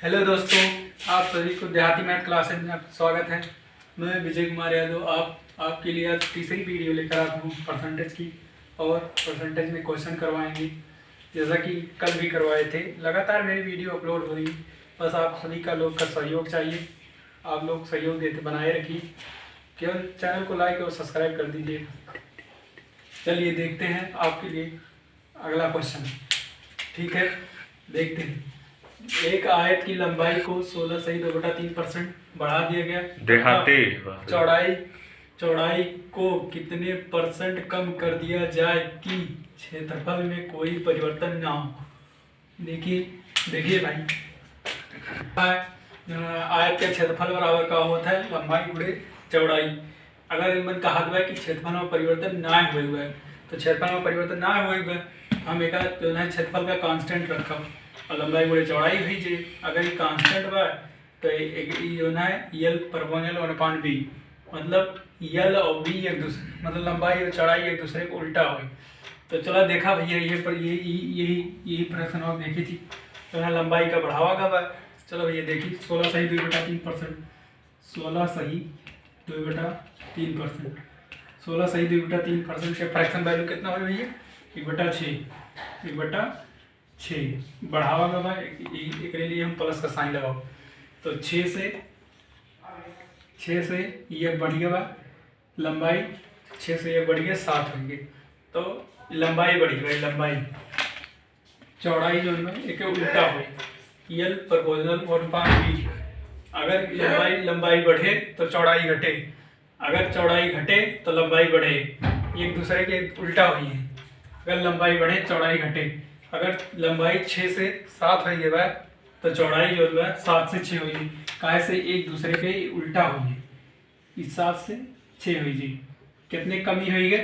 Hello दोस्तों, आप सभी को देहाती मैथ क्लासेज में आपका स्वागत है। मैं विजय कुमार यादव आपके लिए आज तीसरी वीडियो लेकर आता हूँ परसेंटेज की। और परसेंटेज में क्वेश्चन करवाएंगे जैसा कि कल भी करवाए थे। लगातार मेरी वीडियो अपलोड हो रही है, बस आप सभी का लोग का सहयोग चाहिए। आप लोग सहयोग देते बनाए रखिए, केवल चैनल को लाइक और सब्सक्राइब कर दीजिए। चलिए देखते हैं आपके लिए अगला क्वेश्चन। ठीक है, देखते हैं। एक आयत की लंबाई को 16 सही 2/3% बढ़ा दिया गया। देहाती चौड़ाई को कितने परसेंट कम कर दिया जाए कि क्षेत्रफल में कोई परिवर्तन ना हो। देखिए भाई, आयत का क्षेत्रफल बराबर का होता है लंबाई गुणे चौड़ाई। अगर इनमें कहा हुआ है कि क्षेत्रफल में परिवर्तन ना हुए है तो क्षेत्रफल में परिवर्तन ना हुए हम एक जो है क्षेत्रफल का कांस्टेंट रखा और लंबाई गुणे चौड़ाई भेजिए। अगर ये कांस्टेंट बा तो जो है यल परपोर्शनल 1/b, मतलब यल और बी एक दूसरे, मतलब लंबाई और चौड़ाई एक दूसरे को उल्टा हो। तो चलो देखा भैया, यही प्रश्न और देखी थी। तो यहाँ लंबाई का बढ़ावा का बा। चलो भैया देखिए, 16 सही 2/3%, 16 सही 2/3%, 16 सही 2/3% के फ्रैक्शन वैल्यू कितना हो भैया? 1/6 बढ़ावा का भाई एक लिए हम प्लस का साइन लगाओ। तो 6 से ये बढ़ गया बा लंबाई, 6 से ये बढ़ गया 7 होंगे। तो लंबाई बढ़ी भाई, लंबाई चौड़ाई जो है एक उल्टा हो, यल प्रोपोर्शनल 1/b। अगर लंबाई बढ़े तो चौड़ाई घटे, अगर चौड़ाई घटे तो लंबाई बढ़े, एक दूसरे के उल्टा हुई है। अगर लंबाई बढ़े चौड़ाई घटे, अगर लंबाई 6 से 7 हुई है तो चौड़ाई जो है 7 से 6 हुई। काहे से एक दूसरे के उल्टा हुई है, इस 7 से 6 हुई जी। कितने कमी हुई है?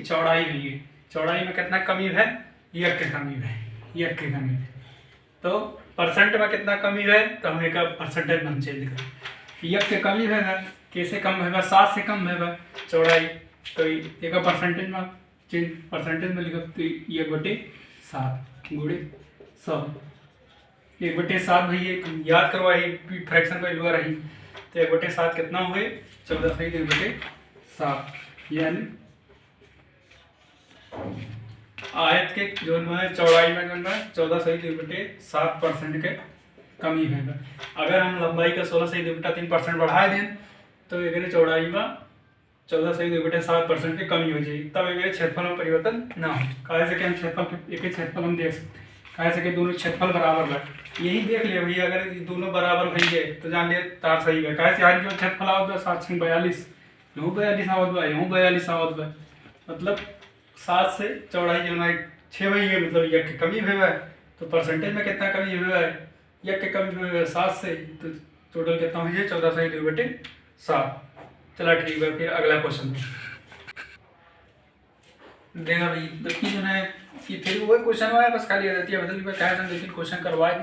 चौड़ाई हुई है। चौड़ाई में कितना कमी है? एक के कमी है। तो परसेंट में कितना कमी है? तो हम एक परसेंटेज में हम चेंज करें। एक के कमी है, कैसे कम है? 7 से कम है चौड़ाई, तो एक परसेंटेज में चेंज, परसेंटेज में लिखो तो 1/7 गुणे 100। 1/7 भैया याद करवाई, फ्रैक्शन वैल्यू रही। तो 1/7 कितना हुए? 14 सही 2/7, यानी आयत के जो है चौड़ाई में जो है 14 सही 2/7% के कमी है। अगर हम लंबाई का 16 सही 2/3% बढ़ा दें तो एक चौड़ाई में 14 सही 2/7% की कमी हो जाएगी। तब एक क्षेत्रफल में परिवर्तन ना हो। कहे से कि हम क्षेत्रफल हम देख सकते, कहे से कि दोनों क्षेत्रफल बराबर है। यही देख लिया भैया, अगर दोनों बराबर भैया तो जान लिया तार सही है। कहे से आज जो क्षेत्रफल आवत बा 742, यूँ 42 आवत बा, यूँ 42 आवत बा, मतलब 7 से चौड़ाई जो है 6 हुई है, मतलब एक की कमी हुई है। तो परसेंटेज में कितना कमी हुआ है? एक की कमी हुई है 7 से, तो टोटल कितना हुई है? 14 सही 2/7। चला ठीक है, फिर अगला क्वेश्चन देखा भाई। देखिए जो है कि फिर वही क्वेश्चन हुआ है, बस खाली रहती है बदल क्या है। लेकिन क्वेश्चन करवाए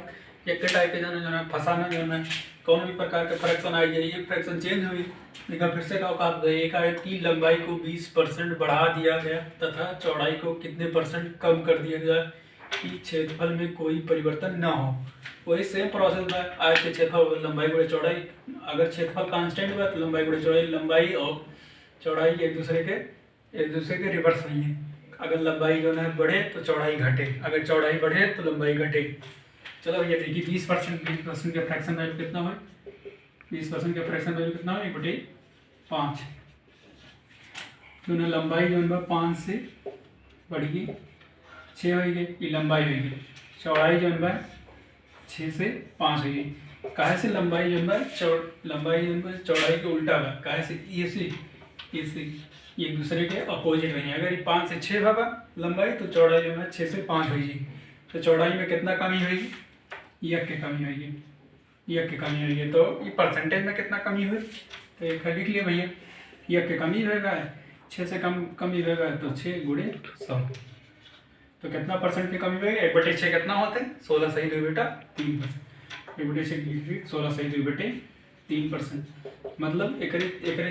एक टाइप के जो है फंसाना जो है कौन भी प्रकार के फ्रैक्शन आई जाए, ये फ्रैक्शन चेंज हुई। लेकिन फिर से कहा एक आयत की लंबाई को 20% बढ़ा दिया गया तथा चौड़ाई को कितने परसेंट कम कर दिया गया कि क्षेत्रफल में कोई परिवर्तन न हो। वही सेम प्रोसेस है। आयत के क्षेत्रफल लंबाई गुणे चौड़ाई, अगर क्षेत्रफल कांस्टेंट हुआ तो लंबाई गुणे चौड़ाई, लंबाई और चौड़ाई एक दूसरे के रिवर्स हुई है। अगर लंबाई जो है बढ़े तो चौड़ाई घटे, अगर चौड़ाई बढ़े तो लंबाई घटे। चलो ये देखिए 20% के फ्रैक्शन वैल्यू कितना हो? 20% के फ्रैक्शन वैल्यू कितना हो? 1/5। जो लंबाई जो है 5 से बढ़ गई 6 हो गई, ये लंबाई हुई गई। चौड़ाई जो है 6 से 5 हो गई। काहे से लंबाई जो है चौड़ाई के उल्टा है। काहे से ये एक दूसरे के अपोजिट नहीं है। अगर ये 5 से 6 होगा लंबाई तो चौड़ाई जो है 6 से 5 होगी। तो चौड़ाई में कितना कमी होगी? एक की कमी होगी। तो ये परसेंटेज में कितना कमी हुई? तो एक लिख लिया भैया, एक की कमी होगा, 6 से कमी होगा तो 6 गुणे 100। तो कितना परसेंट की कमी होगी? 1/6 कितना होते हैं? 16 सही 2/3%। 1/6 16 सही 2/3%, मतलब एक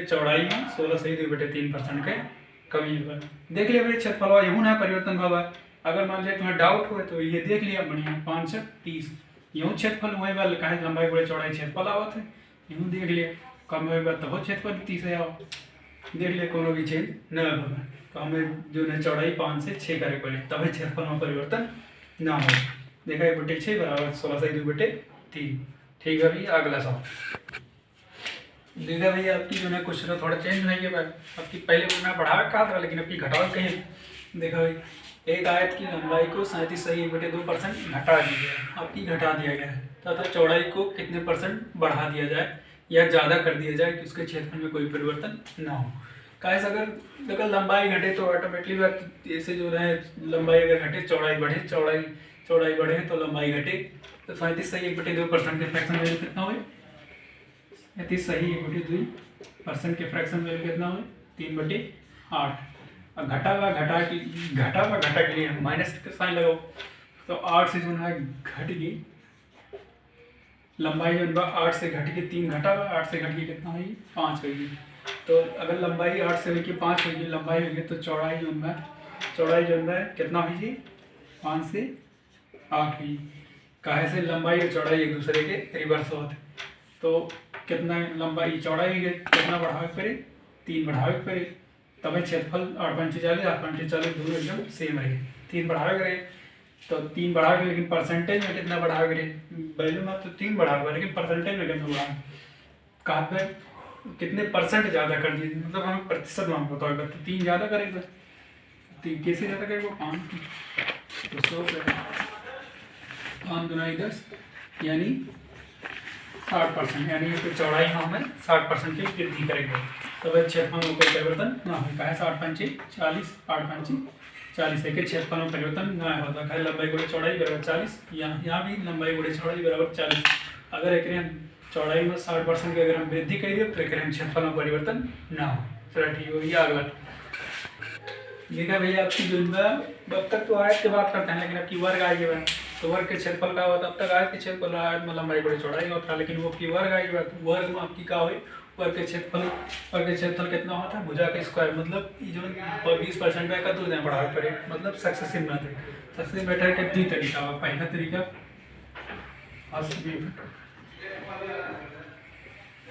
चौड़ाई में 16 सही 2/3% के कमी हुआ। देख लिया भाई क्षेत्रफल यूँ ना परिवर्तन हुआ। अगर मान लिया तुम्हें डाउट हुआ तो ये देख लिया बढ़िया। 5 से 30 यूँ क्षेत्रफल हुए बा कहे लंबाई गुणे चौड़ाई क्षेत्रफल आवत है, यूँ देख लिया कम हुए बा तब क्षेत्रफल 30 है आओ देख लिया कोनो भी चेंज न होगा। तो हमें जो है चौड़ाई 5 से 6 करे पड़े तब क्षेत्रफल में परिवर्तन ना हो। देखा 1/6 बराबर 16 से 2/3। ठीक है भैया अगला सवाल देखा भैया आपकी जो है क्वेश्चन थोड़ा चेंज नहीं है आपकी पहले मैं बढ़ावा कहा था लेकिन आपकी घटाव कहीं देखा भाई एक आयत की लंबाई को 37.2% घटा दिया गया आपकी घटा दिया गया है तथा चौड़ाई को कितने परसेंट बढ़ा दिया जाए या ज़्यादा कर दिया जाए कि उसके क्षेत्रफल में कोई परिवर्तन ना हो। कैसे अगर लंबाई घटे तो ऑटोमेटिकली ऐसे जो है लंबाई अगर घटे चौड़ाई बढ़े चौड़ाई बढ़े तो लंबाई घटे तो 37.2% के फ्रैक्शन वैल्यू कितना हुए 37.2% के फ्रैक्शन वैल्यू कितना हुए 3/8। अब घटा के लिए माइनस का साइन लगाओ तो 8 से जो है घट गई लंबाई जो 8 से घट के 3 घटा हुआ 8 से घट के कितना हुई 5 होगी। तो अगर लंबाई 8 से लेके 5 होगी लंबाई होगी तो चौड़ाई जो है कितना हुई 5 से 8 हुई। काहे से लंबाई और चौड़ाई एक दूसरे के रिवर्स होते तो कितना लंबाई चौड़ाई कितना बढ़ावे पड़े 3 बढ़ावे पड़े तब क्षेत्रफल 8/40 दोनों एकदम सेम रहे 3 बढ़ावे करे तो 3 बढ़ा के लेकिन परसेंटेज में कितना बढ़ा करे वैल्यू में तो 3 बढ़ा हुआ लेकिन परसेंटेज में कितना बढ़ा कहा पे कितने परसेंट ज़्यादा कर दिए मतलब हमें प्रतिशत में हमको बताओगे तो 3 ज़्यादा करेगा 3 कैसे ज़्यादा करेगा 5 तो 100 5 दूना 10 यानी 60% यानी तो चौड़ाई में हमें 60% की वृद्धि करेंगे तब क्षेत्रफल में कोई परिवर्तन ना हो कहे 8/40 एक क्षेत्रफल में परिवर्तन ना होता है लंबाई गुणे चौड़ाई बराबर 40 यहाँ भी लंबाई गुणे चौड़ाई बराबर 40 अगर एक चौड़ाई में 60% की अगर हम वृद्धि करिए तो एक क्षेत्रफल में परिवर्तन ना हो। चलो ठीक हो गया अगला देखा भैया आपकी जो अब तक तो आयत की बात करते हैं लेकिन आपकी वर्ग आएगी बात तो वर्ग के क्षेत्रफल का होता अब तक आयत के क्षेत्रफल आयत में लंबाई बड़ी चौड़ाई होता है लेकिन वो आपकी वर्ग आएगी बात वर्ग में आपकी क्या हुई वर्ग के क्षेत्रफल कितना होता है भुजा के स्क्वायर मतलब जो 20% का 2 गुना बढ़ावे पड़े मतलब सक्सेसिव मेथड के 2 तरीका हुआ पहला तरीका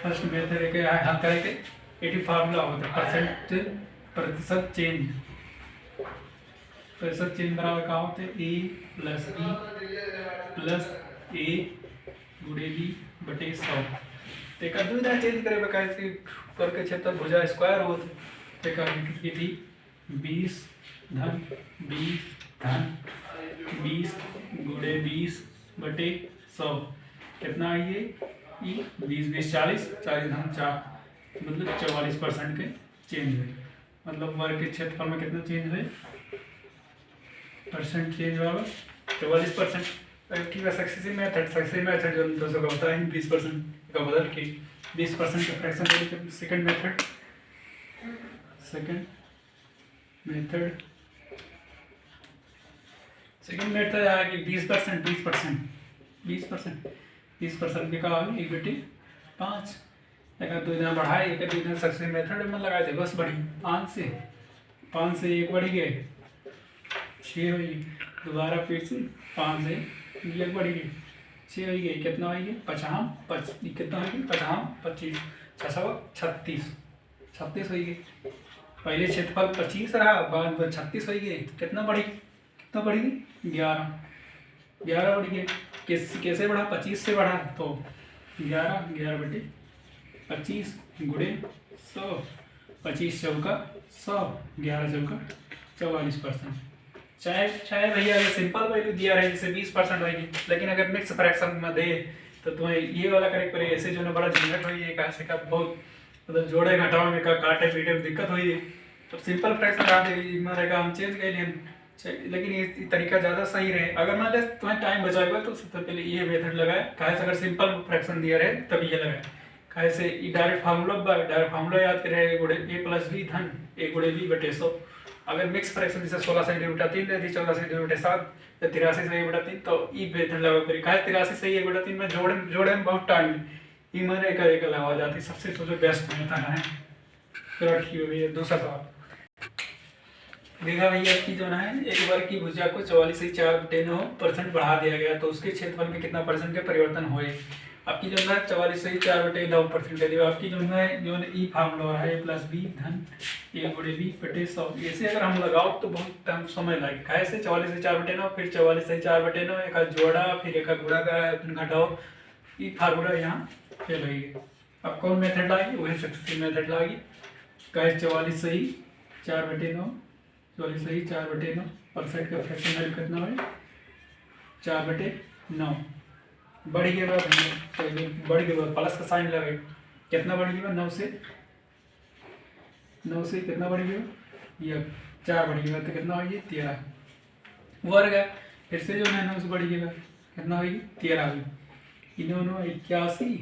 फर्स्ट मेथड एक हल करेंगे 80 फार्मूला होता है प्रतिशत चेंज बराबर क्या होते हैं a गुणे b बटे 100 तेका 2 गुना चेंज करे कैसे वर्ग के क्षेत्रफल भुजा स्क्वायर होते तेका कितनी थी 20 धन 20 गुणे 20 बटे 100 कितना है ये 20 40 धन 4 मतलब 44% के चेंज हुए मतलब वर्ग के क्षेत्रफल में कितना चेंज हुए परसेंट चेंज बराबर 44%। ठीक है सक्सेसिव मेथड जो 200 का होता है 20% का बदल के 20% का फ्रैक्शन सेकंड मेथड आया कि 20% के का 1/5 एक 2 गुना बढ़ाए एक 2 गुना सक्सेसिव मेथड में लगाए थे बस बढ़ी 5 से 1 बढ़ गए 6 हुई दोबारा फिर से 5 से 1 बढ़ गई 6 हो गई कितना होगी 50 कितना होगी 25 36 हो गई पहले क्षेत्रफल 25 रहा बाद में 36 हो गई कितना बढ़ी 11 बढ़ गई कैसे बढ़ा 25 से बढ़ा तो 11 बटे 25 गुणे 100 25 चौका 100 11 चौका 44%। चाहे भैया अगर सिंपल वैल्यू दिया रहे जैसे 20% होगी लेकिन अगर मिक्स फ्रैक्शन में दे तो तुम्हें ये वाला करेक्ट पड़े ऐसे जो ना बड़ा झंझट हुई है कैसे का बहुत मतलब जोड़े घटाव में का काटे पीटे में दिक्कत हुई है तो सिंपल फ्रैक्शन रहा रहेगा हम चेंज कर लिए लेकिन ये तरीका ज़्यादा सही रहे अगर मान ले तुम्हें टाइम बचाएगा तो सबसे पहले ये मेथड लगाए कैसे अगर सिंपल फ्रैक्शन दिया रहे तब ये लगाए कैसे डायरेक्ट फार्मूला याद करें a+b धन a गुणे b बटे 100 अगर मिक्स फ्रैक्शन जैसे 16 से डिवाइड 3 दे दी 14 से डिवाइड 7 या 83 से 1/3 तो ई मेथड लगा करी काहे 83 से 1/3 में जोड़े में बहुत टाइम ई मैंने एक लगा जाती सबसे तो जो बेस्ट होता है। चलो ठीक है दूसरा सवाल देखा भैया आपकी जो है एक बार की भुजा को 44.4/9% बढ़ा दिया गया तो उसके क्षेत्रफल में कितना परसेंट के परिवर्तन हुए। आपकी जो है 44.4/9% है। आपकी जो है ई फार्मूला है प्लस बी धन ए गुणे बी बटे 100। ऐसे अगर हम लगाओ तो बहुत टाइम समय लगेगा। ऐसे 44/4/9 फिर 44/4/9 एक जोड़ा फिर एक गुणा का घटाओ, ई फार्मूला यहाँ फेल होगी। अब कौन मेथड लाएगी, वही सक्सेसिव मेथड लाएगी। कहे 44/4/9 44/4/9 परसेंट का फ्रैक्शन वैल्यू कितना है 4/9 बढ़ गया भैया, बढ़ गया प्लस का साइन लगे कितना बढ़ गया 9 से कितना बढ़ गया ये 4 बढ़ गया तो कितना होगी 13 वर्ग है। फिर से जो है 9 से बढ़ गया कितना होगी 13 हुई। इन दोनों 81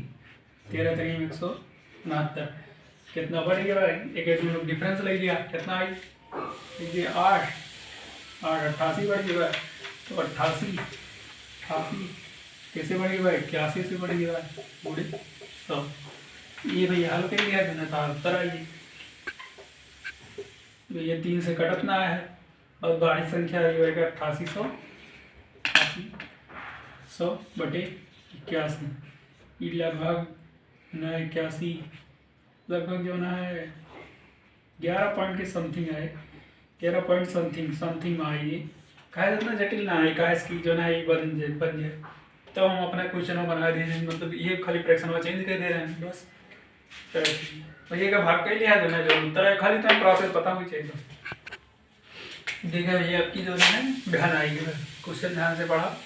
13 3 169 कितना बढ़ गया भाई, एक दोनों डिफरेंस लग गया कितना आई ये 8 88 बढ़ गया तो 88 कैसे बढ़ गया भाई 81 से बढ़ गया पूरे। तो ये भैया हल कर लिया था उत्तर आइए। तो ये 3 से कटना है और बाहरी संख्या ये होगा 8800 बटे 81। ये लगभग न 81 लगभग जो ना है 11 पॉइंट के समथिंग है, 11 पॉइंट समथिंग में आइए। कहा इतना जटिल ना है, कहा इसकी जो ना बन जाए तो हम अपना क्वेश्चन बना दे रहे हैं, मतलब ये खाली फ्रैक्शन में चेंज कर दे रहे हैं बस। तो ये का भाग कर लिया जो ना जो उत्तर है खाली तो प्रोसेस पता होनी चाहिए। देखा भैया आपकी जो है घन आएगी, क्वेश्चन ध्यान से पढ़ा।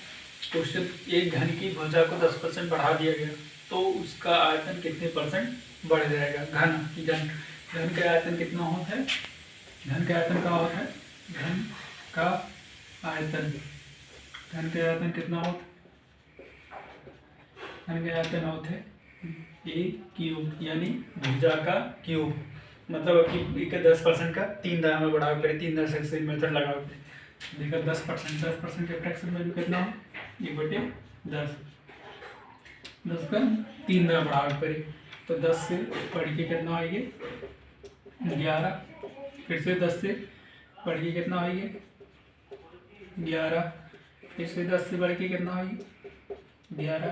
क्वेश्चन एक घन की भुजा को 10% बढ़ा दिया गया तो उसका आयतन कितने परसेंट बढ़ जाएगा। घन का आयतन कितना होता है, घन का आयतन का होता है घन का आयतन कितना होता है, घन का आयतन होता है ए क्यूब यानी भुजा का क्यूब। मतलब कि 10% का 3 दाएं में बढ़ा कर 3 दशक से मेथड लगा के देखा 10% के फ्रैक्शन वैल्यू कितना हो ये बटे 10 का 3 दाएं बढ़ा कर तो 10 से बढ़ के कितना आएगी 11। फिर से 10 से बढ़ के कितना आएगी 11। फिर से 10 से बढ़ के कितना आएगी 11।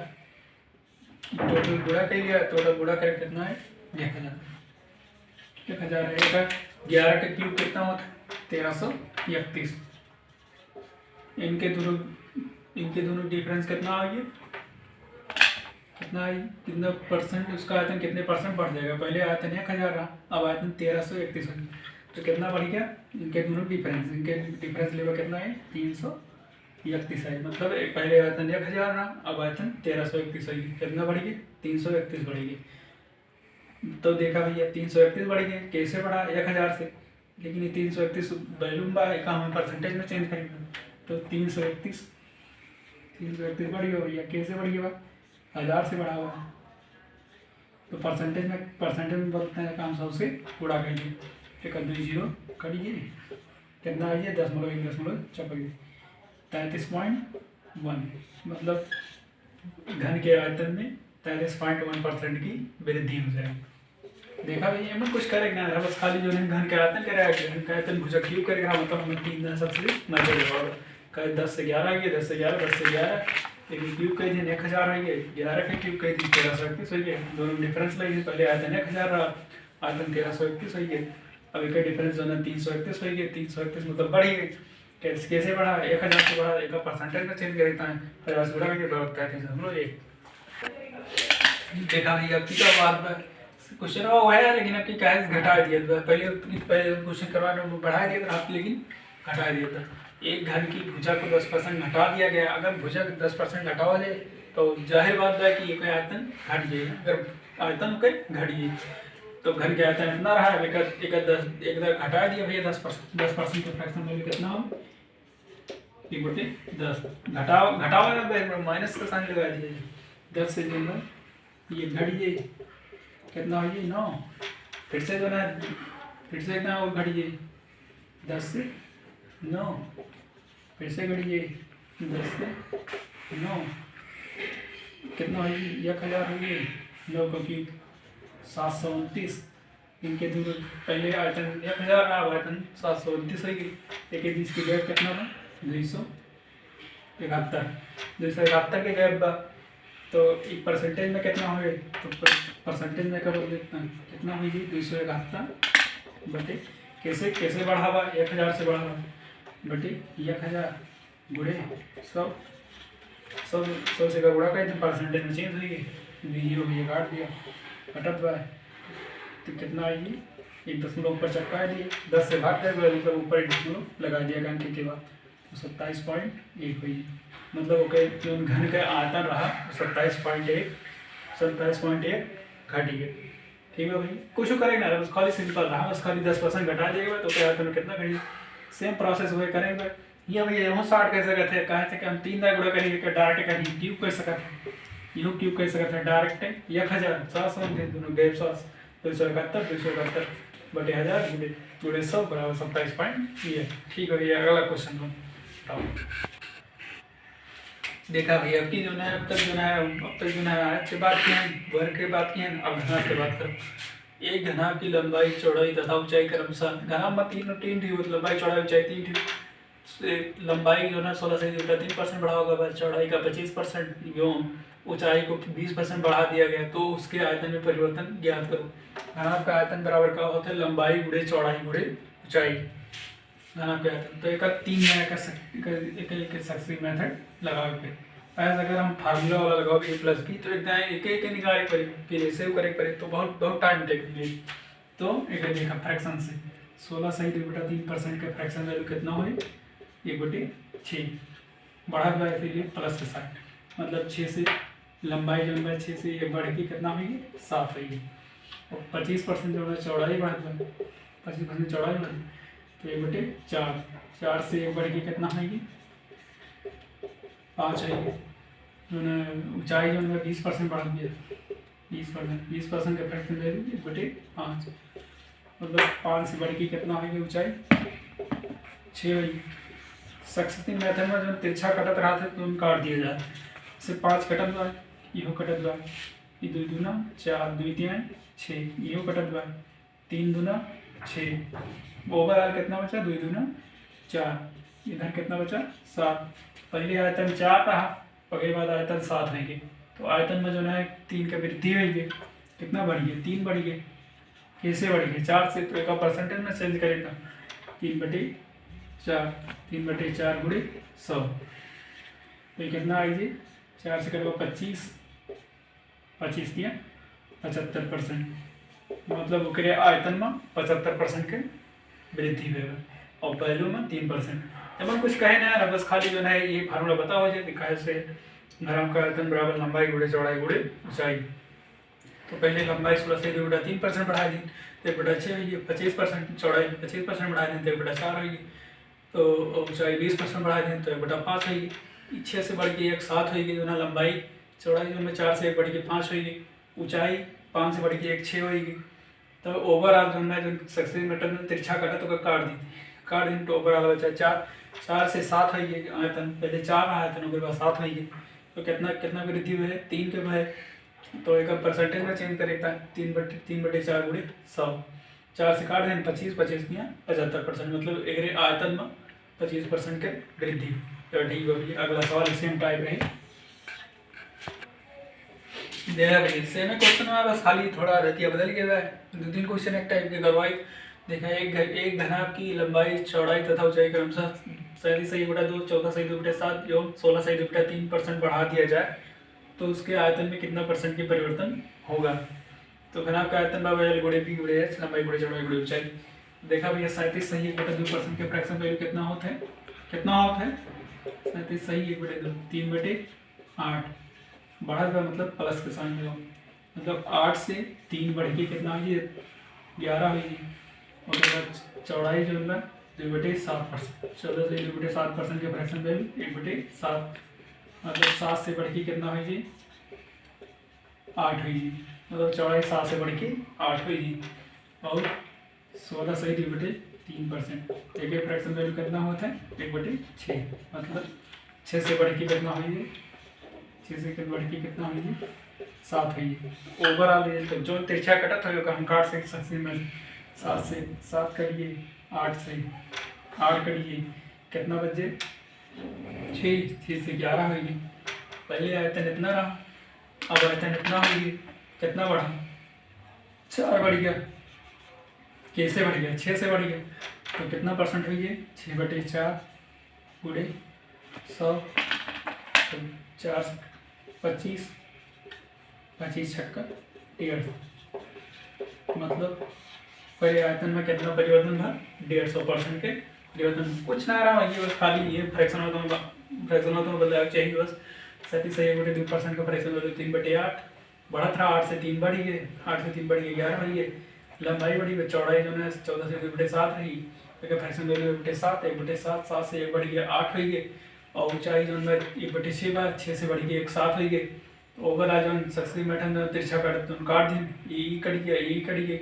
टोटल गुणा कर लिया, टोटल गुणा कर कितना है 1000 है। 11 का क्यूब कितना होता है 1331। इनके दोनों डिफरेंस कितना आ गया, कितना परसेंट उसका आयतन कितने परसेंट बढ़ जाएगा। पहले आयतन 1000 रहा, अब आयतन 1331 हो गया तो कितना बढ़ गया इनके दोनों डिफरेंस। इनके डिफरेंस लेवल कितना है 331 है। मतलब पहले आयतन 1000 रहा, अब आयतन 1331 हो गया। कितना बढ़ गया 331 बढ़ गया। तो देखा भैया 331 बढ़ गया, कैसे बढ़ा 1000 से, लेकिन ये 331 वैल्यू का हम परसेंटेज में चेंज करेंगे तो 331 बढ़ गया भैया। कैसे बढ़ गया 1000 से बढ़ा हुआ है तो परसेंटेज में बोलते हैं काम 100 से गुणा करिए, एक 2 0 करिए कितना आइए 10.1 33.1। मतलब घन के आयतन में 33.1% की वृद्धि हो जाएगी। देखा भैया हमें कुछ करेगा ना, बस खाली जो है घन के आयतन करेगा, घन का आयतन भुजा क्यूब करेगा, मतलब हमें 3 दशक से नजर होगा। कहे 10 से 11 आ गया, 10 से 11 लेकिन क्यूब कह दी 1000 है, 11 का क्यूब कह दी 1331 हो गया। दोनों डिफरेंस लगे, पहले आयतन 1000 रहा, आयतन 1331 हो गया। अब एक डिफरेंस जो है 331 हो गया। 331 मतलब बढ़ गई। कैसे बढ़ा 1000 से बढ़ा, एक परसेंटेज में चेंज करता है 50 से बढ़ा के बहुत कहते हैं हम लोग। एक देखा भैया आपकी क्या बात है, क्वेश्चन वो है लेकिन आपकी क्या घटा दिया था। पहले क्वेश्चन करवाने में बढ़ा दिया था आप, लेकिन घटा दिया था। एक घन की भुजा को 10% घटा दिया गया। अगर भुजा को 10% घटावा जाए तो जाहिर बात है कि एक आयतन घट जाएगा। अगर आयतन के घट जाए तो घन के आयतन इतना रहा है, एक घटा दिया भैया 10% का फ्रैक्शन वैल्यू कितना हो 1/10। घटावा माइनस का साइन लगा दिया 10 से जो है ये घट जाए कितना हो 9। फिर से जो है फिर से कितना और घट जाए 10 से 9। फिर से घटिए 10 से 9 कितना हो 1000 हो गए 9 का क्यूब 729 इनके दोनों पहले आयतन 1000 रहा, अब आयतन 729 हो गई। एक बीच की गैप कितना बा 271, 271 के गैप बा। तो एक परसेंटेज में कितना हो गए, तो परसेंटेज में करो कितना हुई 271 बटे कैसे कैसे बढ़ावा 1000 से बढ़ावा बटे 1000 गुणे 100 से का गुणा कर परसेंटेज में चेंज हुई जीरो भी काट दिया कटत बा। तो कितना आएगी 1 दशमलव ऊपर चक्का दिए 10 से भाग कर मतलब ऊपर 1 दशमलव लगा दिया घंटे के बाद तो 27.1 हुई। मतलब ओके जो घन का आयतन रहा 27.1 घट गया। ठीक है भाई, कुछ करेंगे ना बस खाली सिंपल रहा, बस खाली 10% घटा देगा तो क्या आयतन कितना करेंगे सेम प्रोसेस हुए करेंगे। ये भैया यूँ स्टार्ट कर सकते हैं कहे कि हम 3 का गुणा करेंगे कि डायरेक्ट कहीं क्यूब कर सकते हैं, यूँ क्यूब कर सकते हैं डायरेक्ट 1000 दोनों गैप 271 बटे 1000 गुणे 100 बराबर 27.1। ठीक है भैया, अगला क्वेश्चन बताओ। देखा भैया अब की जो है अब तक जो है आयत की बात की है, वर्ग की बात की है, अब घनाभ की बात करो। एक घनाभ की लंबाई चौड़ाई तथा ऊंचाई क्रमशः घनाभ में तीन थी लंबाई चौड़ाई ऊंचाई 3 थी। लंबाई जो है 16 से 3% बढ़ा होगा, चौड़ाई का 25% एवं ऊंचाई को 20% बढ़ा दिया गया, तो उसके आयतन में परिवर्तन ज्ञात करो। घनाभ का आयतन बराबर क्या होता है लंबाई गुणे चौड़ाई गुणे ऊंचाई घनाभ का आयतन। तो एक 3 नया का सक्सेसिव मेथड लगाओगे। ऐसा अगर हम फार्मूला वाला लगाओ a+b तो एक निकाल करें फिर ऐसे करेक्ट करें तो बहुत टाइम टेकेंगे। तो एक देखा फ्रैक्शन से 16 सही 2/3% के फ्रैक्शन वैल्यू कितना हो 1/6 बढ़ा हुआ है, फिर प्लस के साथ मतलब 6 से लंबाई जो है 6 से ये बढ़ के कितना होगी 7 होगी और 25% जो है चौड़ाई बढ़ा 25% चौड़ाई बढ़ी तो 1/4 4 से 1 बढ़ के कितना होगी 5 है। ऊंचाई जो है 20% बढ़ा दिया 20% के फ्रैक्शन वैल्यू 1/5 मतलब 5 से बढ़ के कितना होगी ऊंचाई 6 होगी। सक्सेसिव मेथड में जो तिरछा कटत रहा था तो काट दिया जाए से 5 कटत बा इहो कटत बा 2 दूना 4 2 3 6 इहो कटत बा 3 दूना 6 ओवरऑल कितना बचा 2 दूना 4 इधर कितना बचा 7। पहले आयतन 4 रहा और के बाद आयतन 7 है तो आयतन में जो है 3 का वृद्धि हुई है कितना बढ़ गया 3 बढ़ गए। कैसे बढ़ गए 4 से तो एक परसेंटेज में चेंज करेगा 3/4 गुणे 100 तो ये कितना आई जी 4 से करेगा 25 दिया 75% मतलब वो करे आयतन में 75% के वृद्धि हुए और वैल्यू में 3%। जब कुछ कहे ना बस खाली जो है ये फार्मूला बताओ जाए दिखाए से घनाभ का आयतन बराबर लंबाई गुणे चौड़ाई गुणे ऊंचाई। तो पहले लंबाई 16 से 2/3% बढ़ा दी तो 1/6 होगी 25% चौड़ाई 25% बढ़ा दें तो 1/4 होगी तो ऊंचाई 20% बढ़ा दें तो 1/5 होगी। 6 से बढ़ के 1 7 होगी जो ना लंबाई चौड़ाई जो में 4 से 1 बढ़ के 5 होगी ऊंचाई 5 से बढ़ के 1 6 होगी। तो ओवरऑल जो है जो सक्सेसिव मेथड में तिरछा काटा तो काट दी तो ओवरऑल बचा 4 से 7 होगी आयतन पहले 4 आयतन उसके बाद 7 होगी तो कितना वृद्धि हुई है 3 के है तो एक परसेंटेज में चेंज करेगा 3/4 गुणे 100 4 से काट दें 25 दिया 75% मतलब एक आयतन में 25% के वृद्धि। तो ठीक होगी। अगला सवाल सेम टाइप है देखा भाई सेम क्वेश्चन में बस खाली थोड़ा रतिया बदल गया है 2-3 क्वेश्चन एक टाइप के करवाई। देखा एक घनाभ की लंबाई चौड़ाई तथा ऊंचाई क्रमशः 37 सही 2 14 सही 2/7 एवं 16 सही 2/3% बढ़ा दिया जाए तो उसके आयतन में कितना परसेंट की परिवर्तन होगा। तो घनाभ का आयतन बराबर गुणे बी गुणे एच लंबाई गुणे चौड़ाई गुणे ऊंचाई। देखा भैया 37 सही 1/2% के फ्रैक्शन वैल्यू कितना होता है 37 सही 1/2 3/8 बढ़ा हुआ मतलब प्लस के साइन में मतलब 8 से 3 बढ़ के कितना होगी 11 होगी और उसके बाद चौड़ाई जो है 2/7% 14 से 2/7% के फ्रैक्शन वैल्यू 1/7 मतलब 7 से बढ़ के कितना होगी 8 होगी मतलब चौड़ाई 7 से बढ़ के 8 होगी और 16 सही 2/3% एक फ्रैक्शन वैल्यू कितना होता है 1/6 मतलब 6 से बढ़ के कितना होगी 6 से बढ़ के कितना हुई 7 हुई। ओवरऑल ये तो जो तिरछा कटत हो हम काट से 80 में 7 से 7 करिए, 8 से 8 करिए, कितना बचे 6 से 11 हुई। पहले आयतन इतना रहा, अब आयतन इतना हुई, कितना बढ़ा 4 बढ़ गया, कैसे बढ़ गया 6 से बढ़ गया, तो कितना परसेंट हुई है 6/4 गुणे 100, तो 4 25, 25 छक्का 150, मतलब पहले आयतन में कितना परिवर्तन था 150% के परिवर्तन। कुछ ना रहा ये बस खाली ये फ्रैक्शन होता बदलाव चाहिए बस 37.2% का फ्रैक्शन होता 3/8 बढ़ा था 8 से 3 बढ़ गए, 8 से 3 बढ़ गए 11 बढ़ गए। लंबाई बढ़ी है, चौड़ाई जो है 14 से 2/7 रही, फ्रैक्शन 2/7 1/7 7 से 1 बढ़ गया 8 हुई गए, और ऊंचाई जो है 1/6 बार 6 से बढ़ गई 1 7 हुई गई। ओवर आ जो सक्सेस मैठन तिरछा काट तो काट दी, ये कट गया ये कट गई,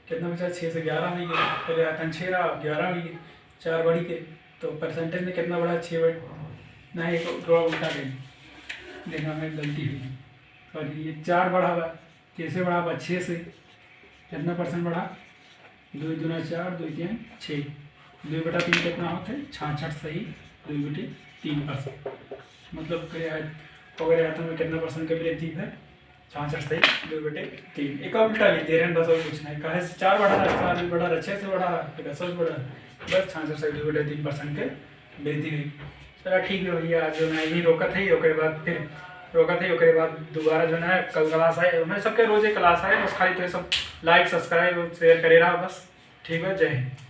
कितना बचा 6 से 11 हुई गई। पहले आयतन 6 रहा 11 हुई गई, 4 बढ़ी गए, तो परसेंटेज में कितना बढ़ा 6 ना एक ड्रॉ उल्टा गई, देखना में गलती हुई, सॉरी ये 4 बढ़ा हुआ, कैसे बढ़ा हुआ 6 से, कितना परसेंट बढ़ा 2 दूना 4 2 3 6, 2/3 कितना होता है 66 सही 2/3%, मतलब अगर आयतन में कितना परसेंट का वृद्धि है 66 सही 2/3। एक और उल्टा लिख दे रहे हैं बस, और कुछ नहीं, कहे से 4 बढ़ा रहा 4 भी बढ़ा रहा 6 से बढ़ा रहा 10 बढ़ा, बस 66 सही 2/3% के वृद्धि हुई। चलो ठीक है भैया, आज जो मैं यही रोका था, ओके बाद फिर रोका था, ओके बाद दोबारा जो है कल क्लास आए, मैं सबके रोज क्लास आए, बस खाली तो ये सब लाइक सब्सक्राइब शेयर करे रहा बस। ठीक है, जय हिंद।